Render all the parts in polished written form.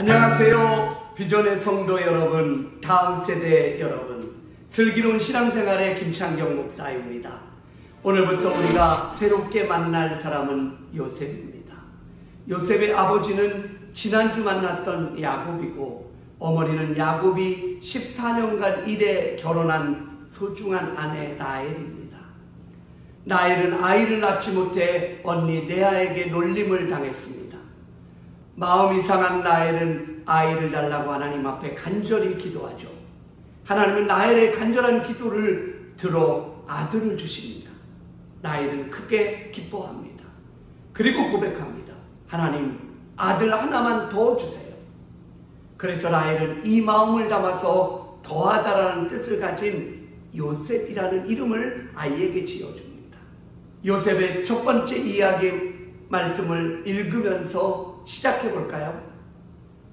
안녕하세요. 비전의 성도 여러분, 다음 세대 여러분, 슬기로운 신앙생활의 김창경 목사입니다. 오늘부터 우리가 새롭게 만날 사람은 요셉입니다. 요셉의 아버지는 지난주 만났던 야곱이고 어머니는 야곱이 14년간 일에 결혼한 소중한 아내 라헬입니다. 라헬은 아이를 낳지 못해 언니 레아에게 놀림을 당했습니다. 마음이 상한 라헬은 아이를 달라고 하나님 앞에 간절히 기도하죠. 하나님은 라헬의 간절한 기도를 들어 아들을 주십니다. 라헬은 크게 기뻐합니다. 그리고 고백합니다. 하나님, 아들 하나만 더 주세요. 그래서 라헬은 이 마음을 담아서 더하다라는 뜻을 가진 요셉이라는 이름을 아이에게 지어줍니다. 요셉의 첫 번째 이야기 말씀을 읽으면서 시작해 볼까요?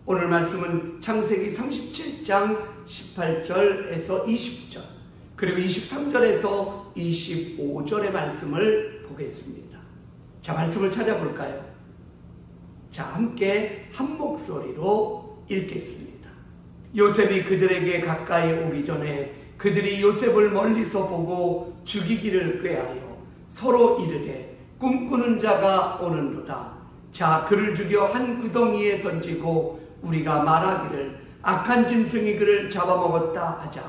오늘 말씀은 창세기 37장 18절에서 20절 그리고 23절에서 25절의 말씀을 보겠습니다. 자, 말씀을 찾아볼까요? 자, 함께 한 목소리로 읽겠습니다. 요셉이 그들에게 가까이 오기 전에 그들이 요셉을 멀리서 보고 죽이기를 꾀하여 서로 이르되 꿈꾸는 자가 오는도다. 자, 그를 죽여 한 구덩이에 던지고 우리가 말하기를 악한 짐승이 그를 잡아먹었다 하자.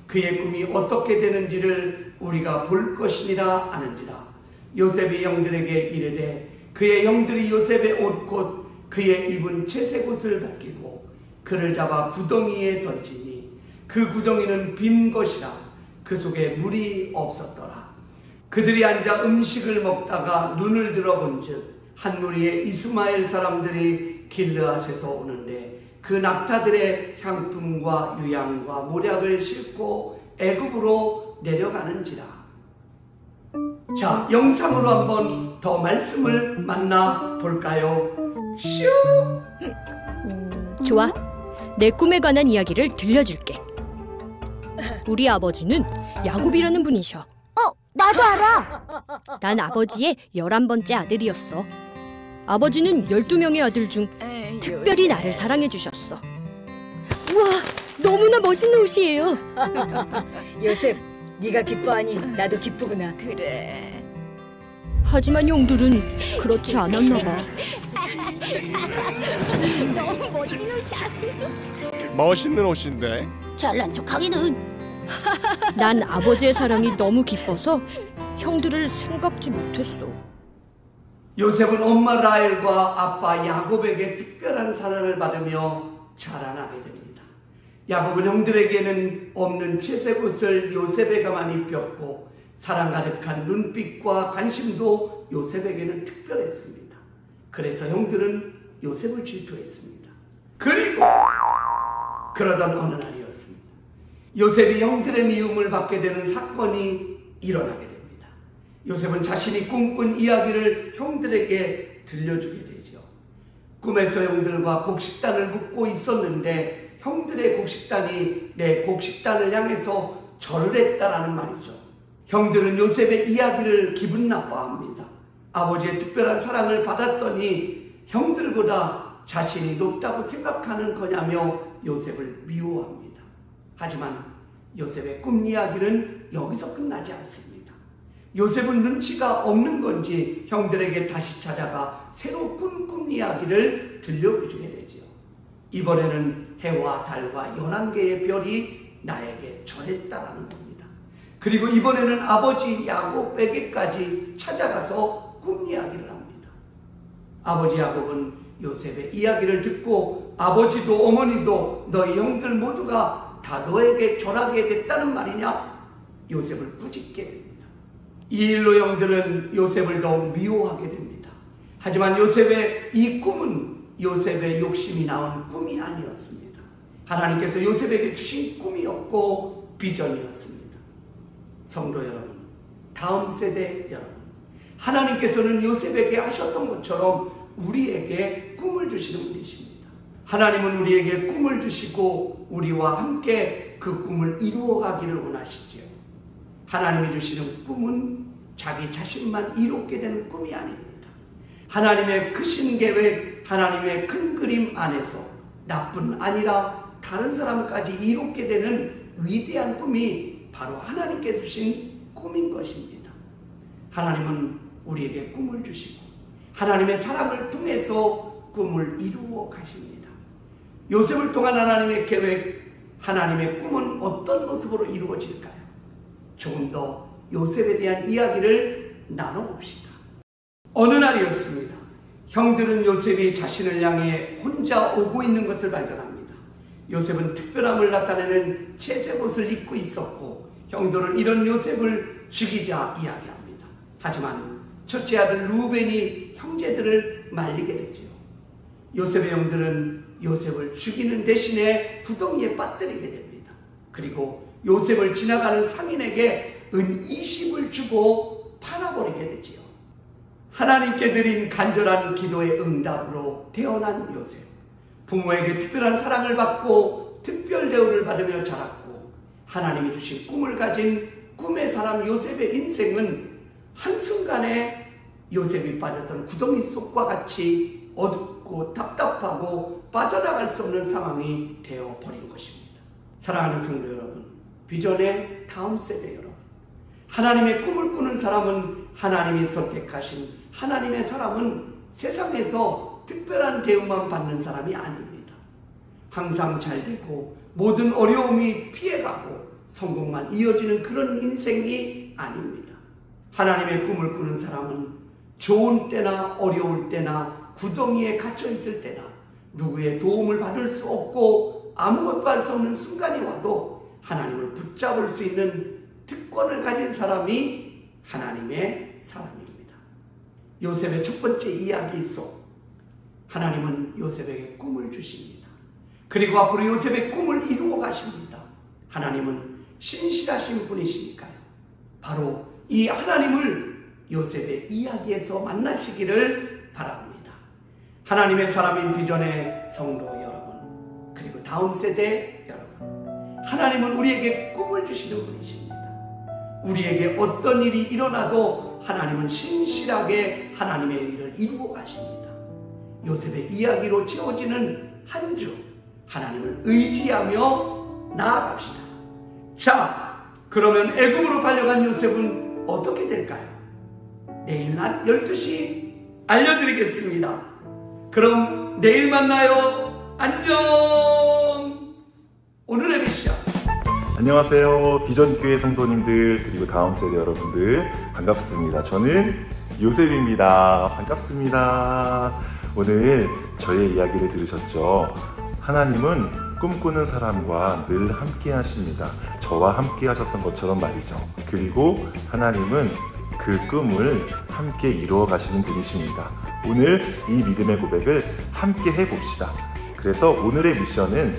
그의 꿈이 어떻게 되는지를 우리가 볼 것이니라 하는지라. 요셉이 형들에게 이르되 그의 형들이 요셉의 옷 곧 그의 입은 채색 옷을 벗기고 그를 잡아 구덩이에 던지니 그 구덩이는 빈 것이라. 그 속에 물이 없었더라. 그들이 앉아 음식을 먹다가 눈을 들어본즉 한 무리의 이스마엘 사람들이 길르앗에서 오는데 그 낙타들의 향품과 유향과 모략을 싣고 애굽으로 내려가는지라. 자, 영상으로 한번 더 말씀을 만나볼까요? 슈! 좋아. 내 꿈에 관한 이야기를 들려줄게. 우리 아버지는 야곱이라는 분이셔. 나도 알아. 난 아버지의 11번째 아들이었어. 아버지는 12명의 아들 중 특별히 나를 사랑해 주셨어. 우와, 너무나 멋있는 옷이에요. 요셉, 네가 기뻐하니 나도 기쁘구나. 그래. 하지만 형들은 그렇지 않았나 봐. 너무 멋진 옷이야. 멋있는 옷인데. 잘난 척하기는. 난 아버지의 사랑이 너무 기뻐서 형들을 생각지 못했어. 요셉은 엄마 라헬과 아빠 야곱에게 특별한 사랑을 받으며 자라나게 됩니다. 야곱은 형들에게는 없는 채색 옷을 요셉에게만 입혔고 사랑 가득한 눈빛과 관심도 요셉에게는 특별했습니다. 그래서 형들은 요셉을 질투했습니다. 그리고 그러던 어느 날이었습니다. 요셉이 형들의 미움을 받게 되는 사건이 일어나게 됩니다. 요셉은 자신이 꿈꾼 이야기를 형들에게 들려주게 되죠. 꿈에서 형들과 곡식단을 묻고 있었는데 형들의 곡식단이 내 곡식단을 향해서 절을 했다라는 말이죠. 형들은 요셉의 이야기를 기분 나빠합니다. 아버지의 특별한 사랑을 받았더니 형들보다 자신이 높다고 생각하는 거냐며 요셉을 미워합니다. 하지만 요셉의 꿈 이야기는 여기서 끝나지 않습니다. 요셉은 눈치가 없는 건지 형들에게 다시 찾아가 새로 꾼 꿈 이야기를 들려주게 되죠. 이번에는 해와 달과 11개의 별이 나에게 절했다라는 겁니다. 그리고 이번에는 아버지 야곱에게까지 찾아가서 꿈 이야기를 합니다. 아버지 야곱은 요셉의 이야기를 듣고 아버지도 어머니도 너희 형들 모두가 다 너에게 절하게 됐다는 말이냐? 요셉을 꾸짖게 됩니다. 이 일로 형들은 요셉을 더욱 미워하게 됩니다. 하지만 요셉의 이 꿈은 요셉의 욕심이 낳은 꿈이 아니었습니다. 하나님께서 요셉에게 주신 꿈이었고 비전이었습니다. 성도 여러분, 다음 세대 여러분, 하나님께서는 요셉에게 하셨던 것처럼 우리에게 꿈을 주시는 분이십니다. 하나님은 우리에게 꿈을 주시고 우리와 함께 그 꿈을 이루어가기를 원하시지요. 하나님이 주시는 꿈은 자기 자신만 이롭게 되는 꿈이 아닙니다. 하나님의 크신 계획, 하나님의 큰 그림 안에서 나뿐 아니라 다른 사람까지 이롭게 되는 위대한 꿈이 바로 하나님께 주신 꿈인 것입니다. 하나님은 우리에게 꿈을 주시고 하나님의 사람을 통해서 꿈을 이루어 가십니다. 요셉을 통한 하나님의 계획, 하나님의 꿈은 어떤 모습으로 이루어질까요? 조금 더 요셉에 대한 이야기를 나눠봅시다. 어느 날이었습니다. 형들은 요셉이 자신을 향해 혼자 오고 있는 것을 발견합니다. 요셉은 특별함을 나타내는 채색 옷을 입고 있었고 형들은 이런 요셉을 죽이자 이야기합니다. 하지만 첫째 아들 루벤이 형제들을 말리게 되지요. 요셉의 형들은 요셉을 죽이는 대신에 구덩이에 빠뜨리게 됩니다. 그리고 요셉을 지나가는 상인에게 은 20을 주고 팔아버리게 되지요. 하나님께 드린 간절한 기도의 응답으로 태어난 요셉. 부모에게 특별한 사랑을 받고 특별 대우를 받으며 자랐고 하나님이 주신 꿈을 가진 꿈의 사람 요셉의 인생은 한순간에 요셉이 빠졌던 구덩이 속과 같이 어둡고 답답하고 빠져나갈 수 없는 상황이 되어버린 것입니다. 사랑하는 성도 여러분, 비전의 다음 세대 여러분, 하나님의 꿈을 꾸는 사람은 하나님이 선택하신 하나님의 사람은 세상에서 특별한 대우만 받는 사람이 아닙니다. 항상 잘 되고 모든 어려움이 피해가고 성공만 이어지는 그런 인생이 아닙니다. 하나님의 꿈을 꾸는 사람은 좋은 때나 어려울 때나 구덩이에 갇혀 있을 때나 누구의 도움을 받을 수 없고 아무것도 할 수 없는 순간이 와도 하나님을 붙잡을 수 있는 특권을 가진 사람이 하나님의 사람입니다. 요셉의 첫 번째 이야기 속 하나님은 요셉에게 꿈을 주십니다. 그리고 앞으로 요셉의 꿈을 이루어 가십니다. 하나님은 신실하신 분이시니까요. 바로 이 하나님을 요셉의 이야기에서 만나시기를 바랍니다. 하나님의 사람인 비전의 성도 여러분, 그리고 다음 세대 여러분, 하나님은 우리에게 꿈을 주시는 분이십니다. 우리에게 어떤 일이 일어나도 하나님은 신실하게 하나님의 일을 이루어 가십니다. 요셉의 이야기로 채워지는 한 주, 하나님을 의지하며 나아갑시다. 자, 그러면 애굽으로 달려간 요셉은 어떻게 될까요? 내일 낮 12시 알려드리겠습니다. 그럼 내일 만나요. 안녕. 오늘의 미션. 안녕하세요. 비전교회 성도님들 그리고 다음 세대 여러분들 반갑습니다. 저는 요셉입니다. 반갑습니다. 오늘 저의 이야기를 들으셨죠? 하나님은 꿈꾸는 사람과 늘 함께 하십니다. 저와 함께 하셨던 것처럼 말이죠. 그리고 하나님은 그 꿈을 함께 이루어 가시는 분이십니다. 오늘 이 믿음의 고백을 함께 해봅시다. 그래서 오늘의 미션은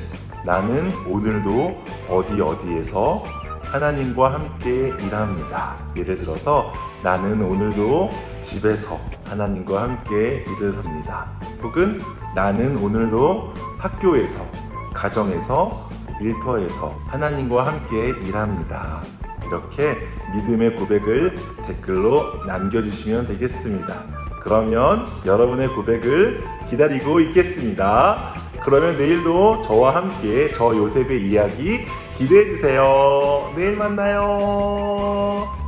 나는 오늘도 어디에서 하나님과 함께 일합니다. 예를 들어서 나는 오늘도 집에서 하나님과 함께 일을 합니다. 혹은 나는 오늘도 학교에서, 가정에서, 일터에서 하나님과 함께 일합니다. 이렇게 믿음의 고백을 댓글로 남겨주시면 되겠습니다. 그러면 여러분의 고백을 기다리고 있겠습니다. 그러면 내일도 저와 함께 저 요셉의 이야기 기대해주세요. 내일 만나요.